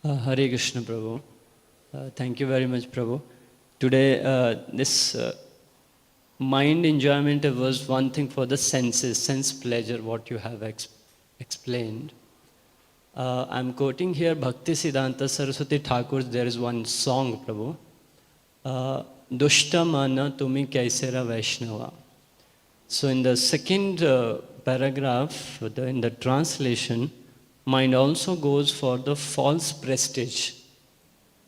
Hare Krishna, Prabhu. Thank you very much, Prabhu. Today, this mind enjoyment was one thing for the senses, sense pleasure, what you have explained. I'm quoting here Bhaktivedanta Saraswati Thakur's, there is one song, Prabhu. Dushta mana tumi kaisera Vaishnava. So in the second paragraph, in the translation, mind also goes for the false prestige.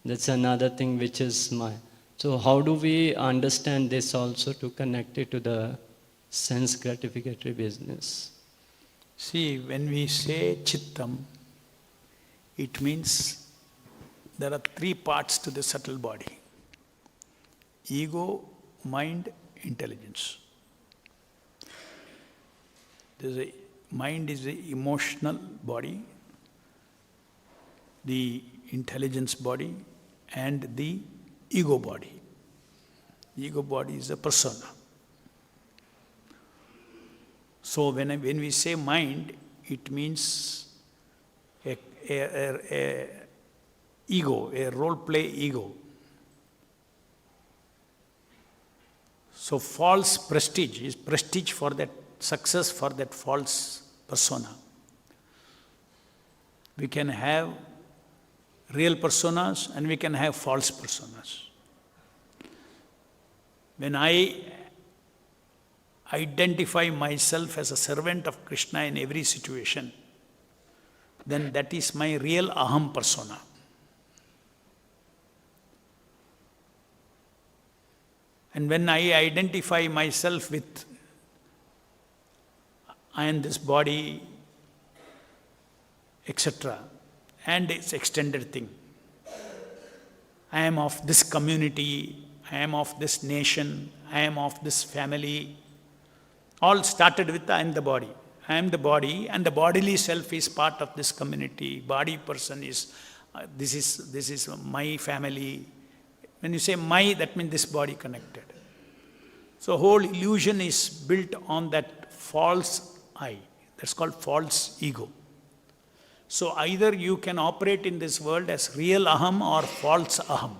That's another thing which is my. So how do we understand this also to connect it to the sense gratificatory business? See, when we say chittam, it means there are three parts to the subtle body: ego, mind, intelligence. Mind is the emotional body, the intelligence body, and the ego body. The ego body is a persona. So when we say mind, it means a ego, a role play ego. So false prestige is prestige for that success, for that false persona. We can have real personas and we can have false personas. When I identify myself as a servant of Krishna in every situation, then that is my real Aham persona. And when I identify myself with I am this body, etc., and its extended thing. I am of this community, I am of this nation, I am of this family. All started with I am the body. I am the body, and the bodily self is part of this community. Body person is, this is my family. When you say my, that means this body connected. So whole illusion is built on that false I. That's called false ego. So either you can operate in this world as real Aham or false Aham.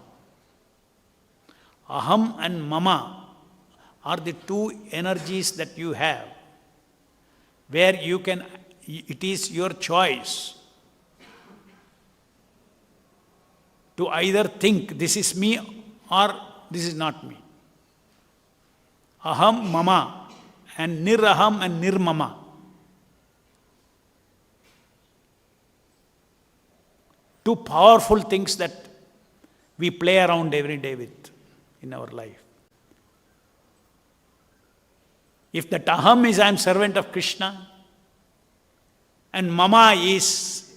Aham and Mama are the two energies that you have, where you can, it is your choice to either think this is me or this is not me. Aham, Mama, and Niraham and Nirmama. Two powerful things that we play around every day with in our life. If that Aham is I am servant of Krishna, and Mama is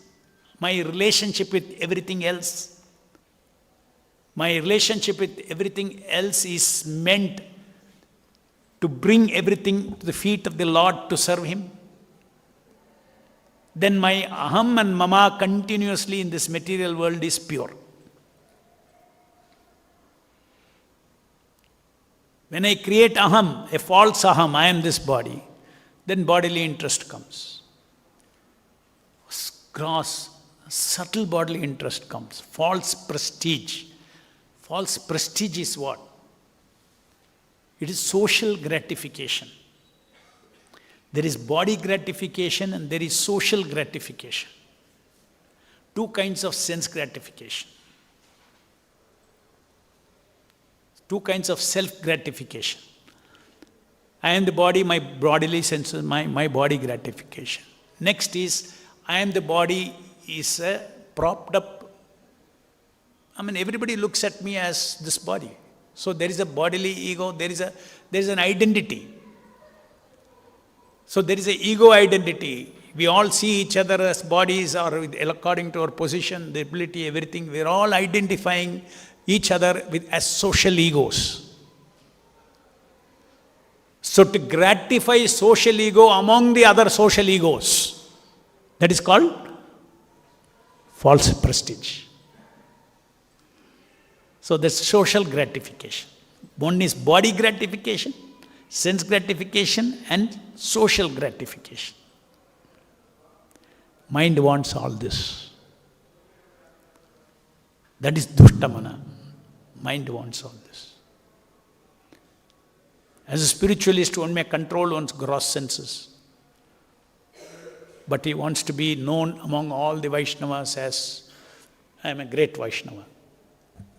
my relationship with everything else, my relationship with everything else is meant to bring everything to the feet of the Lord to serve Him, then my Aham and Mama continuously in this material world is pure. When I create Aham, a false Aham, I am this body, then bodily interest comes. Gross, subtle bodily interest comes. False prestige. False prestige is what? It is social gratification. There is body gratification and there is social gratification. Two kinds of sense gratification. Two kinds of self-gratification. I am the body, my bodily senses, my body gratification. Next is, I am the body is propped up. Everybody looks at me as this body. So there is a bodily ego, there is an identity. So there is an ego identity. We all see each other as bodies or according to our position, the ability, everything. We are all identifying each other as social egos. So to gratify social ego among the other social egos, that is called false prestige. So that's social gratification. One is body gratification, sense gratification, and social gratification. Mind wants all this. That is Dushtamana. Mind wants all this. As a spiritualist, one may control one's gross senses. But he wants to be known among all the Vaishnavas as, I am a great Vaishnava.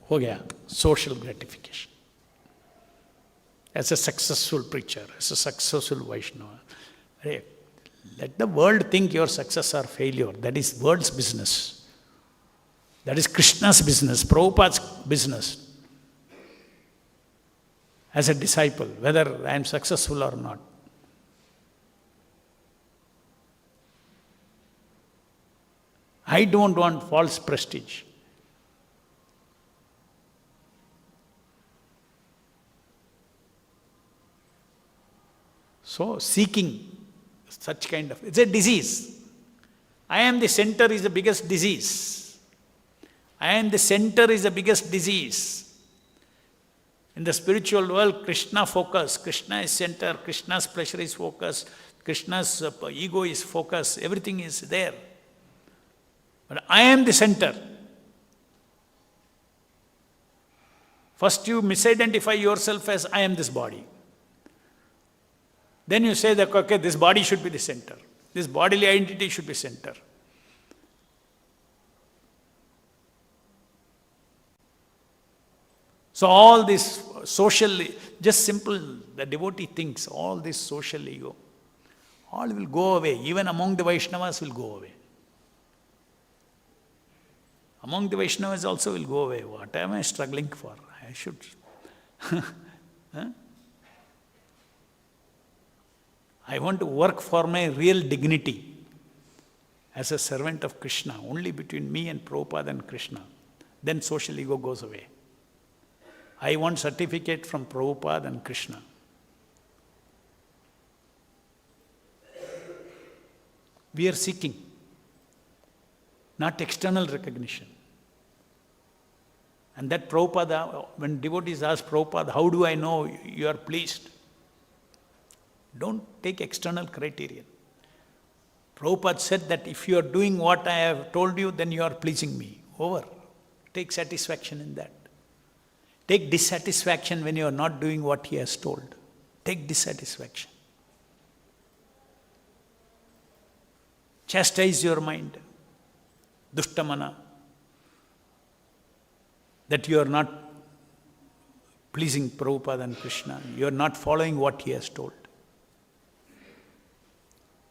Ho gaya, social gratification. As a successful preacher, as a successful Vaishnava. Hey, let the world think your success or failure. That is world's business. That is Krishna's business, Prabhupada's business. As a disciple, whether I am successful or not. I don't want false prestige. So, seeking such kind of, it's a disease. I am the center is the biggest disease. I am the center is the biggest disease. In the spiritual world, Krishna focus, Krishna is center, Krishna's pleasure is focus, Krishna's ego is focus, everything is there. But I am the center. First you misidentify yourself as I am this body. Then you say that, okay, this body should be the center. This bodily identity should be center. So all this social, just simple, the devotee thinks, all this social ego, all will go away. Even among the Vaishnavas will go away. Among the Vaishnavas also will go away. What am I struggling for? I should. Huh? I want to work for my real dignity as a servant of Krishna, only between me and Prabhupada and Krishna. Then social ego goes away. I want certificate from Prabhupada and Krishna. We are seeking, not external recognition. And that Prabhupada, when devotees ask Prabhupada, how do I know you are pleased? Don't take external criterion. Prabhupada said that if you are doing what I have told you, then you are pleasing me. Over. Take satisfaction in that. Take dissatisfaction when you are not doing what he has told. Take dissatisfaction. Chastise your mind. Dushtamana. That you are not pleasing Prabhupada and Krishna. You are not following what he has told.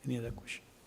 Any other question?